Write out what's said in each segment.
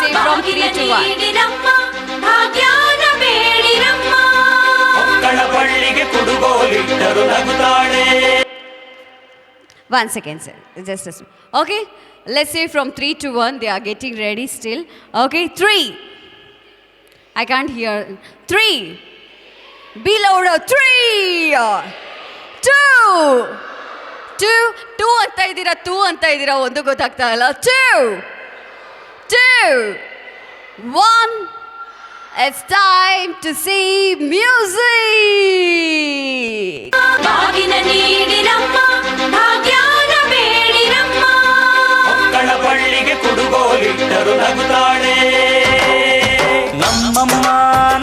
say from 3 to 1. One second, sir. Just a second. Okay, let's say from 3 to 1. They are getting ready still. Okay, 3. I can't hear. 3. Be louder. 3. 2. 2 ಅಂತ ಇದ್ದೀರಾ, 2 ಅಂತ ಇದ್ದೀರಾ, ಒಂದು ಗೊತ್ತಾಗ್ತಾ ಇಲ್ಲ. 2, 1. It's time to see music. ಬಾಗಿನ ನೀಡಿರಮ್ಮ, ಭಾಗ್ಯನ ಬೇಡಿರಮ್ಮ. ಮಕ್ಕಳ ಬಳ್ಳಿಗೆ ಕುಡುಗೋಲಿಟ್ಟರು ನಗುತ್ತಾಳೆ. ನಮ್ಮಮ್ಮ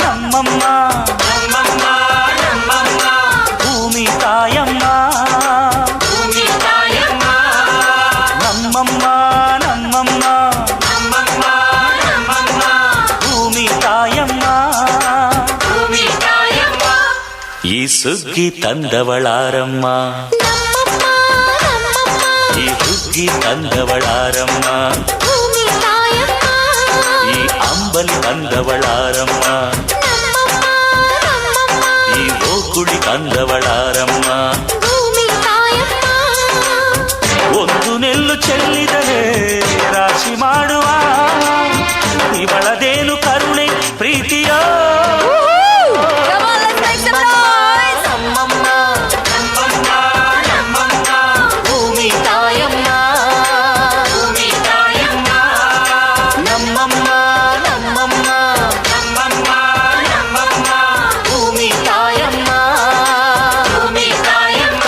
ನಮ್ಮಮ್ಮ ನಮ್ಮಮ್ಮ ನಮ್ಮಮ್ಮ ಭೂಮಿ ತಾಯಮ್ಮ ಭೂಮಿ ತಾಯಮ್ಮ ನಮ್ಮಮ್ಮ ನಮ್ಮಮ್ಮ ನಮ್ಮಮ್ಮ ನಮ್ಮಮ್ಮ ಭೂಮಿ ತಾಯಮ್ಮ ಭೂಮಿ ತಾಯಮ್ಮ ಈ ಸುಗ್ಗಿ ತಂದವಳಾರಮ್ಮ ಈ ಹುಗ್ಗಿ ತಂದವಳಾರಮ್ಮ ಈ ಅಂಬಲಿ ತಂದವಳಾರಮ್ಮ ಈ ಓಕುಳಿ ತಂದವಳಾರಮ್ಮ ಒಂದು ನೆಲ್ಲು ಚೆಲ್ಲಿದರೆ ರಾಶಿ ಮಾಡುವ ಇವಳದೇನು ಕರುಣೆ ಪ್ರೀತಿಯೋ ಭೂಮಿ ತಾಯಮ್ಮ ಭೂಮಿ ತಾಯಮ್ಮ ನಮ್ಮಮ್ಮ ನಮ್ಮಮ್ಮ ನಮ್ಮಮ್ಮ ನಮ್ಮಮ್ಮ ಭೂಮಿ ತಾಯಮ್ಮ ಭೂಮಿ ತಾಯಮ್ಮ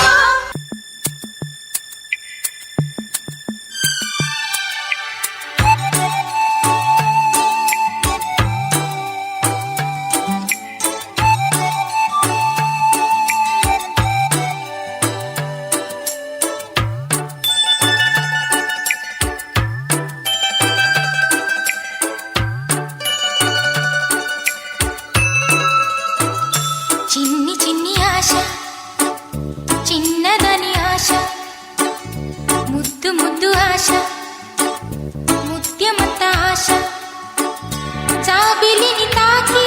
చిన్ని చిన్ని ఆశ చిన్నదని ఆశ ముద్దు ముద్దు ఆశ ముత్యమంత ఆశ జాబిలిని తాకి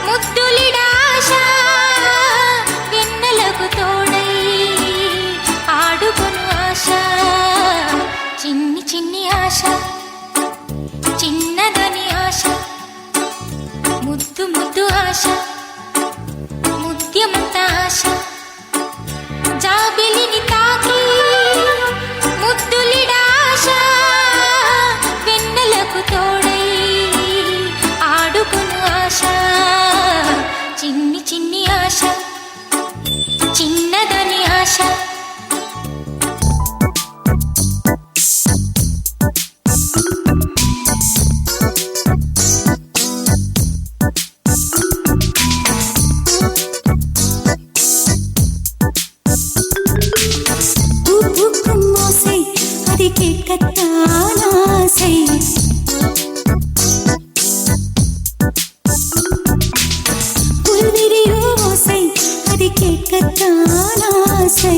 ముద్దులిడాశ వెన్నెలకు తోడై ఆడుకొను ఆశ చిన్ని చిన్ని ఆశ చిన్నదని ఆశ ముద్దు ముద్దు ఆశ ముత్యమంత ఆశ జాబిలిని తాకి ముద్దులిడాశ వెన్నెలకు తోడై ఆడుకొను ఆశ చిన్ని చిన్ని ఆశ చిన్నదని ఆశ மோசை அதை கேட்கத்தான் ஆசை புல்விரியோ ஓசை அதை கேட்கத்தான் ஆசை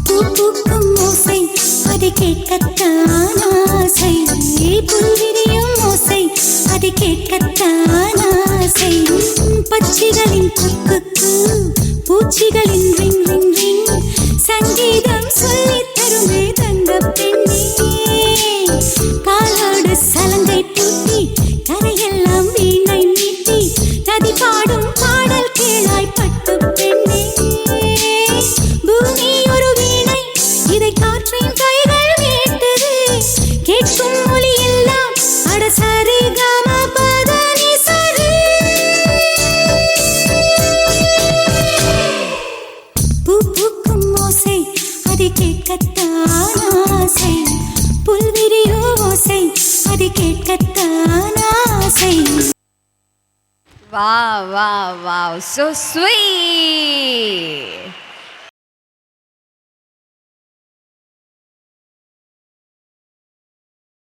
பூக்கும் ஓசை அதை கேட்கத்தான் ஆசை புல்விரியும் ஓசை அதை கேட்கத்தான் ஆசை பட்சிகளின் குக்கு பூச்சிகளின் ரிங் ரிங் ரிங் சங்கீதம் சொல்லித் தருமே தங்க பெண்ணே காலோடு சலங்கை பூட்டி கரையெல்லாம் வீணை மீட்டி நதி பாடும் பாடல் கேளாய் பட்டு பெண்ணே பூமி ஒரு வீணை இதை காற்றின் கைகள் கேட்டது கேட்கும் மொழி எல்லாம் அடசரி கம பதனி சரி பூக்கும் ஓசை அதை கேட்கத்தான் ஆசை புல்விரியோ ஓசை அதை கேட்கத்தான் ஆசை. Wow, wow, wow, so sweet.